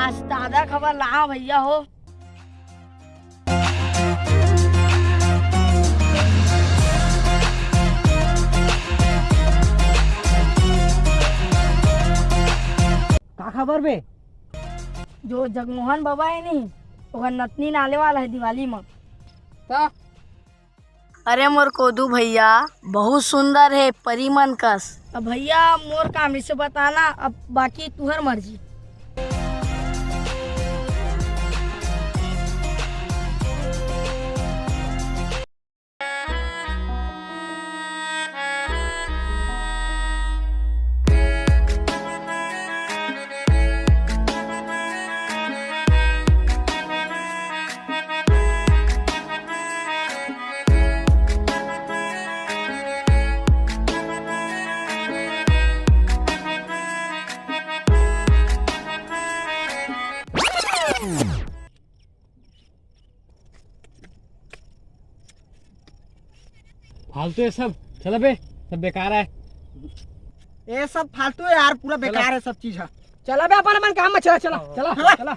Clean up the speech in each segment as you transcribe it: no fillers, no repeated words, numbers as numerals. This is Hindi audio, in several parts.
आज ताजा खबर ला भैया हो। का खबर बे? जो जगमोहन बाबा है नहीं, वो नतनी नाले वाला है दिवाली में। तो अरे मोर कोदू भैया बहुत सुंदर है, परी मन कस। अब भैया मोर काम से बताना, अब बाकी तुहर मर्जी। फालतू है सब, चलो बे, सब बेकार है। ये सब फालतू है यार, पूरा बेकार है सब चीज है। चला बे अपन काम में, चला चला चला चला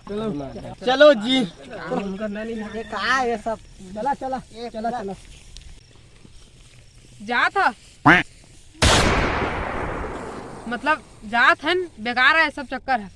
चलो जी। ये का है ये सब, चला चला चला चला जात है मतलब जात है, बेकार है सब चक्कर है।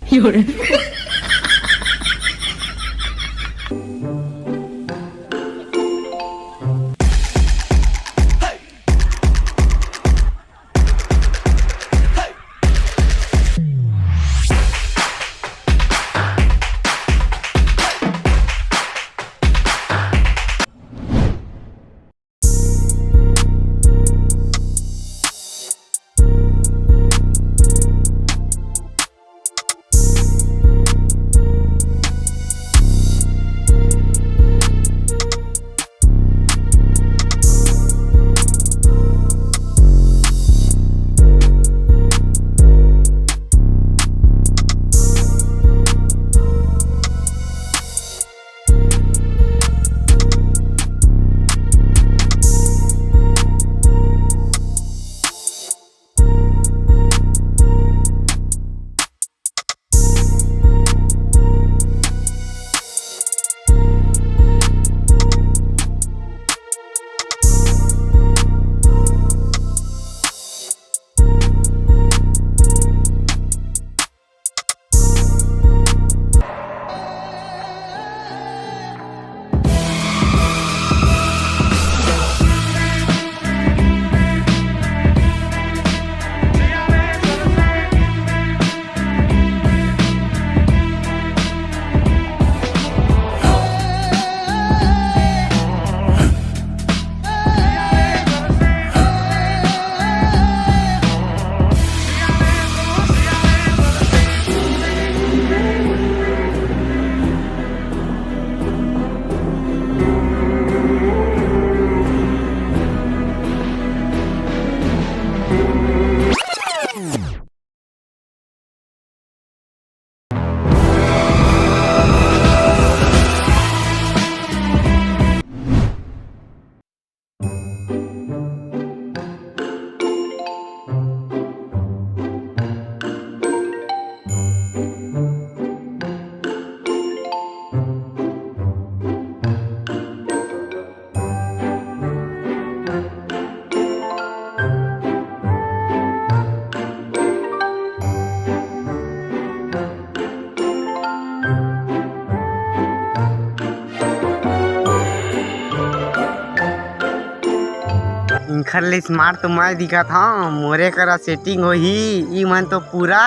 इनखर स्मार्ट तो मैं दिखा था, मोरे करा सेटिंग हो ही ई मन तो पूरा।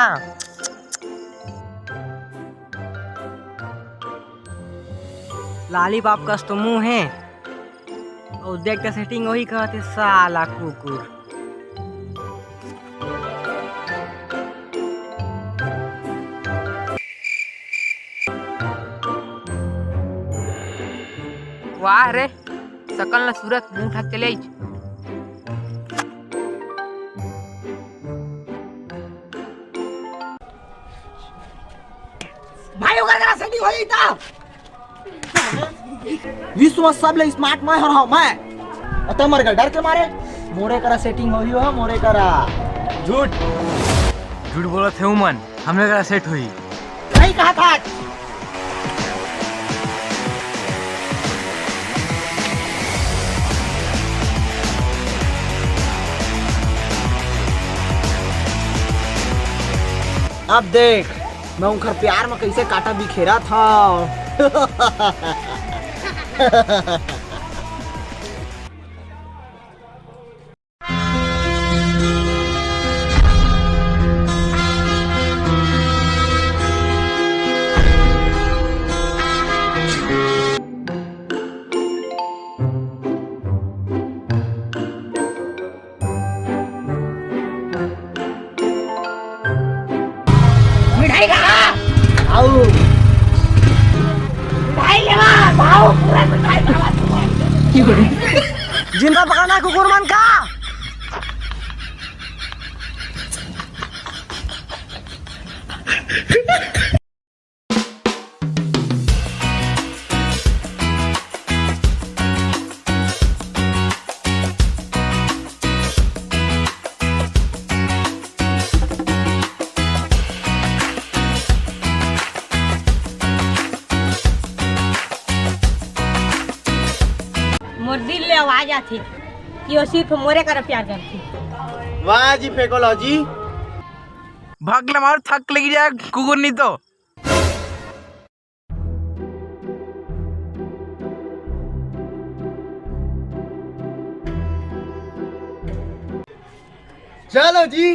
लालीपॉप कस तो मुंह है और देख के सेटिंग वही कहते साला कुकुर। वाह रे, सकल न सूरत मुंह ठाक चले आई। भाई ओकर करा सेटिंग हो ही था। विश्व में सबले स्मार्ट मैं हूं मैं। अत मर गए डर के मारे। मोरे करा सेटिंग हो ही हो, मोरे करा। झूठ झूठ बोलत है मन, हमने करा सेट हुई। सही कहा था। अब देख मैं उनका प्यार में कैसे काटा बिखेरा था। मिठाई कहाँ? आओ मिठाई लेवा भाव पूरा मिठाई खावा जिंदा पकाना कुकुर मन का। मोर दिल ले आवाज आती कि वो सिर्फ मोरे कर प्यार करती। वाह जी फेकोलॉजी। भागले मार थक लगी जाए कुकुर नहीं तो। चलो जी।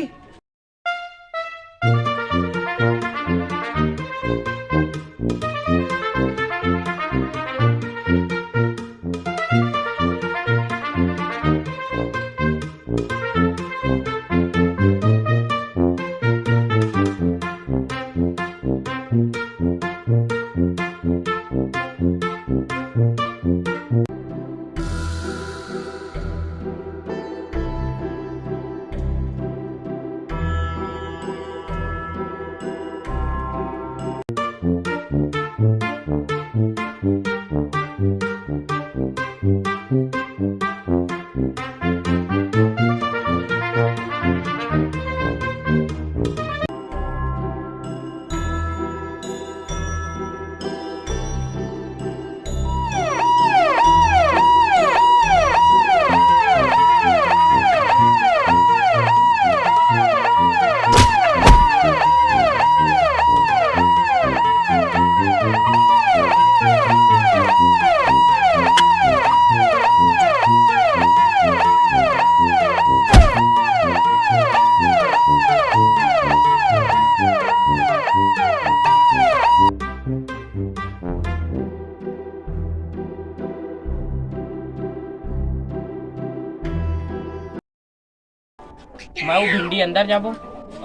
मैं वो भिंडी अंदर जाबो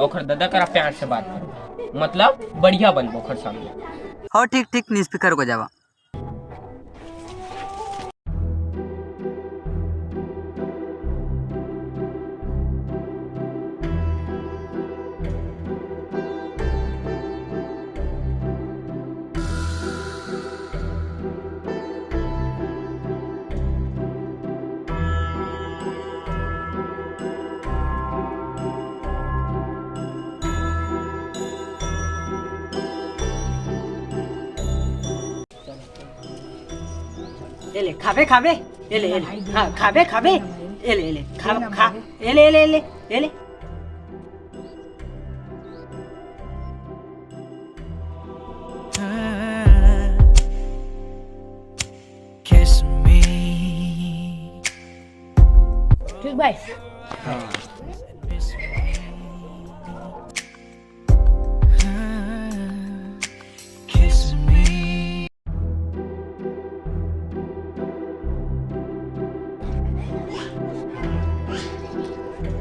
और दादा करा प्यार से बात करो, मतलब बढ़िया बनबो खर सामने। हो ठीक ठीक निस्पीकर को जावा। एले खाबे खाबे एले एले हाँ खाबे खाबे एले एले खा खा एले एले एले एले ठीक भाई।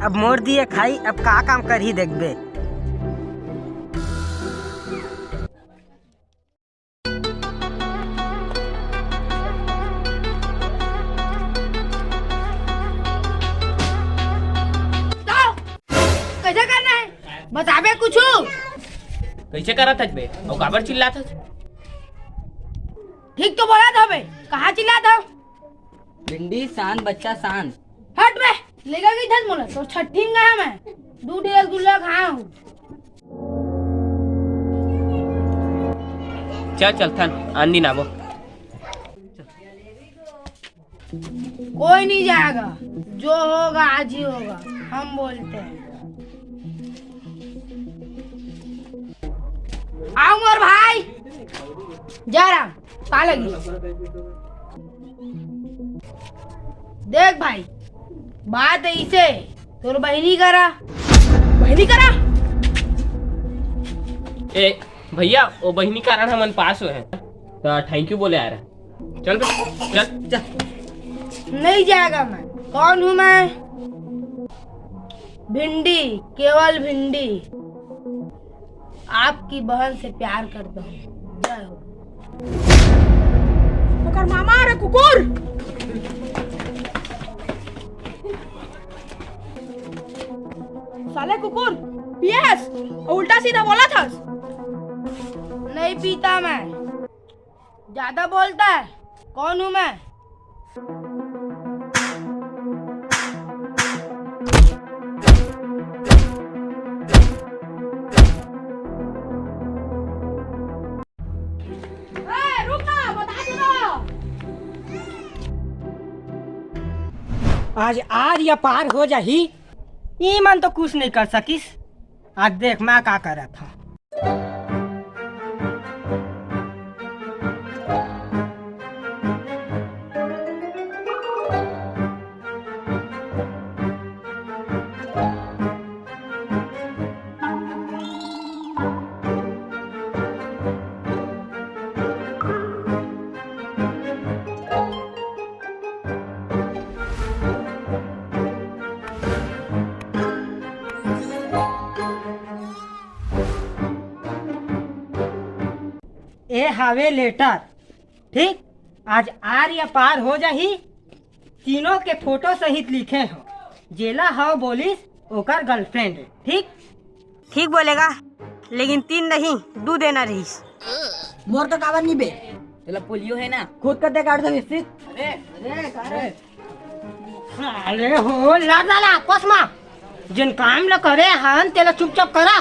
अब मोर दिए खाई अब का काम कर ही देखबे। कैसे करना है बताबे कुछ। कैसे करा था बे और काबर चिल्ला था? ठीक तो बोला था बे, कहाँ चिल्ला था? भिंडी शांत बच्चा शांत। हट बे लेगा कि धन मोला तो छठी में गया मैं 2 रसगुल्ला खाया हूँ। चल चलथन आंधी नाबो। कोई नहीं जाएगा, जो होगा आज ही होगा, हम बोलते हैं। आओ मोर भाई, जा रहा पा लगी। देख भाई, बात ऐसे तोर बहनी करा। ए भैया वो बहिनी कारण हमन पास हुए हैं तो थैंक यू बोले आ रहा। चल बे, चल चल। नहीं जाएगा मैं। कौन हूँ मैं? भिंडी, केवल भिंडी। आपकी बहन से प्यार करता हूँ। जय हो। मामा रे कुकुर। साले कुकुर, यस, उल्टा सीधा बोला था। नहीं पीता मैं। ज्यादा बोलता है। कौन हूँ मैं? आज आर या पार हो जाही, ये मन तो कुछ नहीं कर सकिस। आज देख मैं क्या कर रहा था। ए हावे लेटर, ठीक। आज आर या पार हो जाही, तीनों के फोटो सहित लिखे हो। जेला हो बोलिस ओकर गर्लफ्रेंड, ठीक। ठीक बोलेगा, लेकिन 3 नहीं 2 देना रहीस। मोर तो काबर नहीं बे, तेला पोलियो है ना, खुद कर दे काट दे विस्तृत। अरे हो लड़ आपस में, जिन काम ल करे हन तेला चुपचाप करा।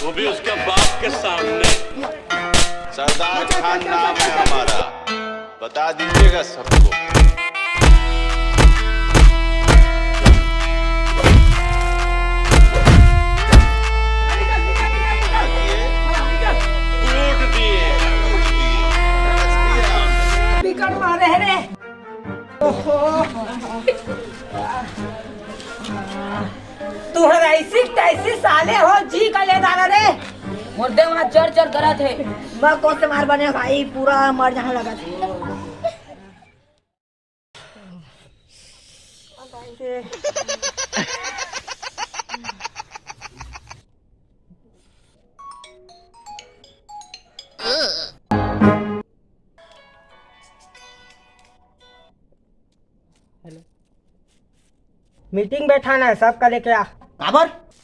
वो भी उसके बाप के सामने। सरदार खान नाम है हमारा, बता दीजिएगा सबको। बिकट मारे रे। तुहर ऐसी तैसी साले हो जी का ले दाना रे। मुर्दे वहाँ चढ़ चढ़ करा थे। मैं कौन से मार बने भाई, पूरा मर जाने लगा थे। मीटिंग बैठाना है, सबका लेके आ।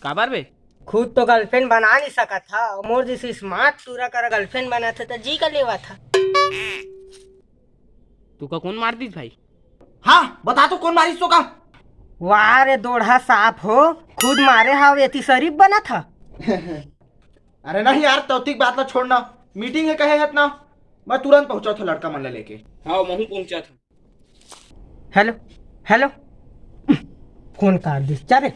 काबर बे? खुद तो गर्लफ्रेंड बना नहीं सका था, मोर जैसे स्मार्ट पूरा कर गर्लफ्रेंड बना था तो जी का लेवा था। तू का कौन मार दी भाई? हाँ बता तू कौन मारिस तो का? वाह रे दोढ़ा साफ हो, खुद मारे हाव एती शरीफ बना था। अरे नहीं यार तौतिक बात ना छोड़ना, मीटिंग है कहे है ना, मैं तुरंत पहुंचा था लड़का मन लेके। हाँ महू पहुंचा था। हेलो हेलो फोन काट दी चले।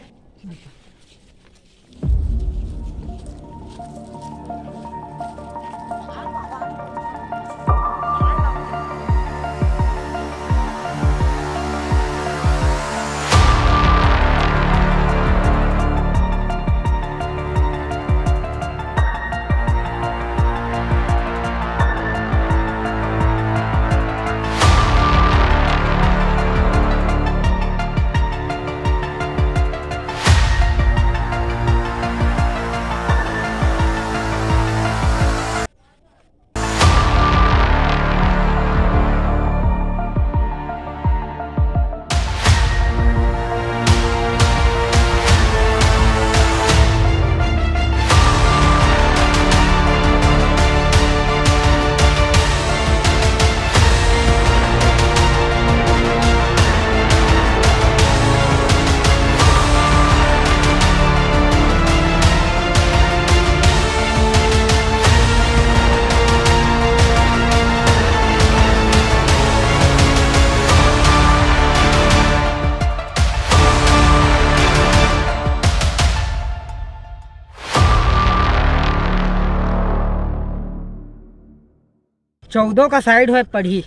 चौदह का साइड है पढ़ी।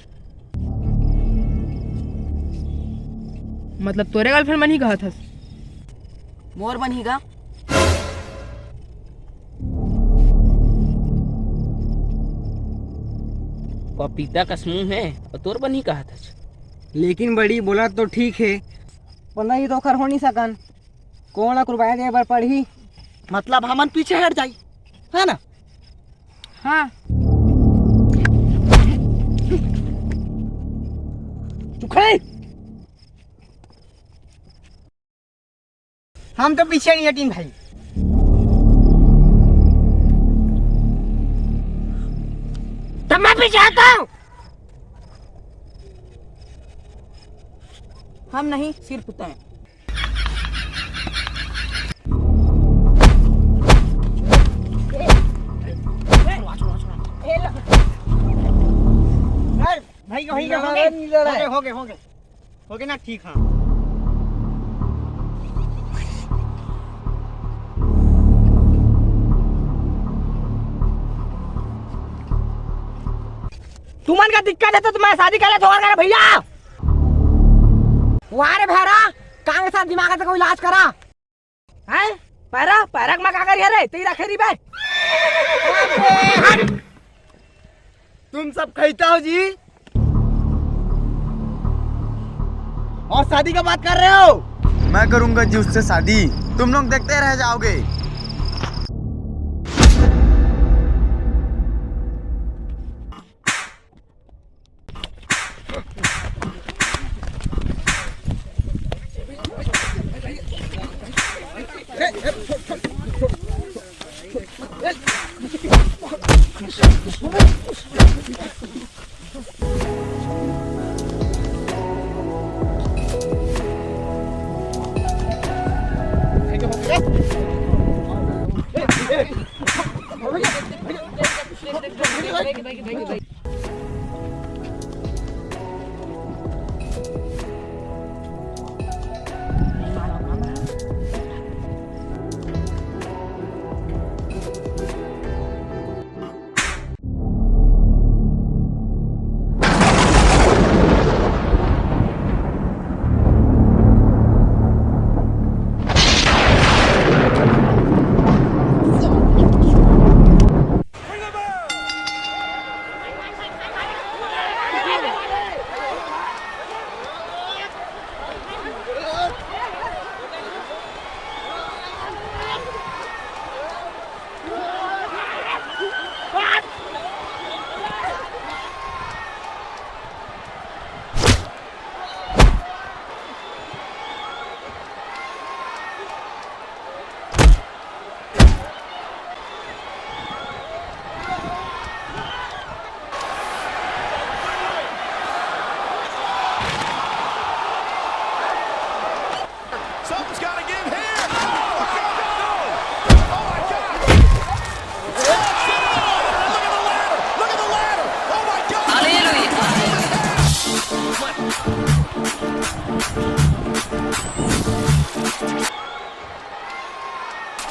मतलब तोरे गर्लफ्रेंड बनी कहा था? मोर बनीगा। पपीता का समूह है और तोर बनी कहा था। लेकिन बड़ी बोला तो ठीक है, पन्ना ही तो खर हो नहीं सकन, कौन कुर्बानी दे बार पढ़ी, मतलब हमन पीछे हट जाई है ना? हाँ हम तो पीछे नहीं हटीन भाई। तब मैं पीछे आता हूँ। हम नहीं सिर्फ तय। भाई हो गए ना, ठीक। हाँ तुमन का दिक्कत है तो मैं शादी कर ले तो और भैया। वारे भैरा कांगे साथ दिमाग से कोई इलाज करा है। पैरा पैरा में का करिए रे तेरी रखेरी बे। तुम सब कहता हो जी और शादी का बात कर रहे हो? मैं करूंगा जी उससे शादी, तुम लोग देखते रह जाओगे।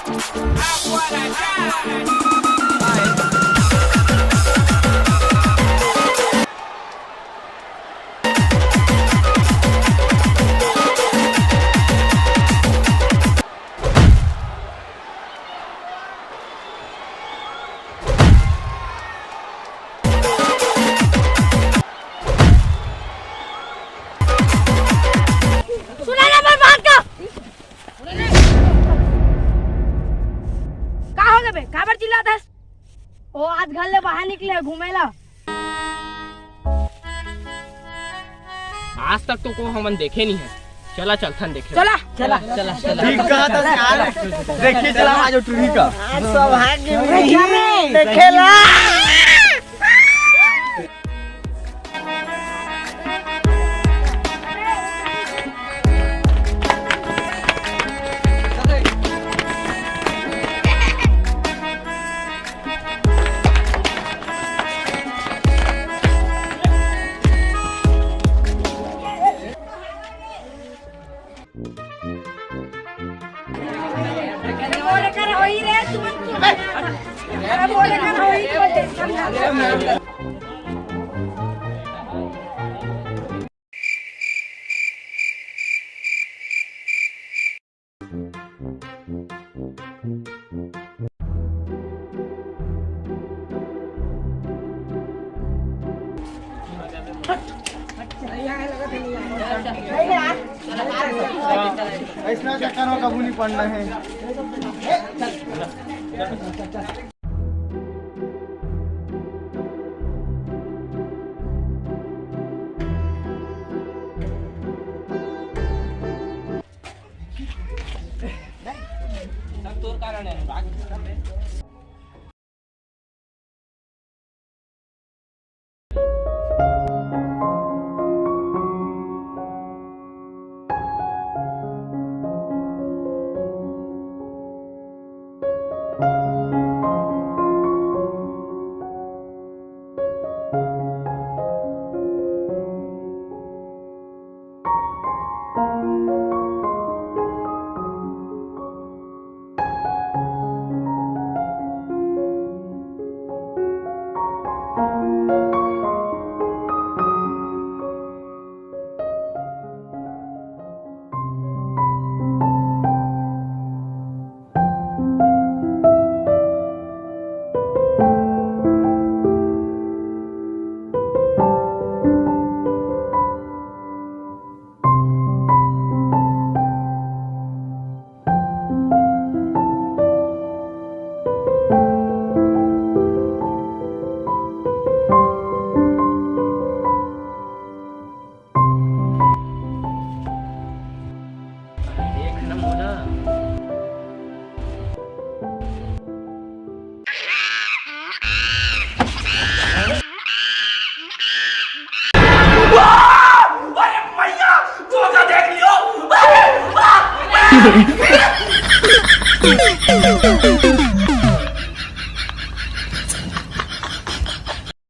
सुना ना मेरी बात का। का हो गए बे? काबर चिल्लात हस? ओ आज घर ले बाहर निकले घूमेला। आज तक तो को हमन देखे नहीं है। चला चलथन देखे। चला चला चला चला। ठीक कहा था यार। देखिए चला आज टूरी का। देखेला बोले कर होई रे तुम। अरे बोले कर होई तो टेंशन। ऐसा चक्कर में कबू नहीं पड़ना है। तोर कारण है।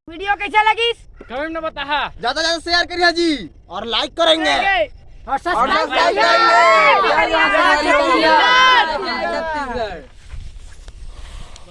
वीडियो कैसा लगी? कमेंट में बता। ज्यादा ज्यादा शेयर करिए जी और लाइक करेंगे और और सब्सक्राइब करेंगे।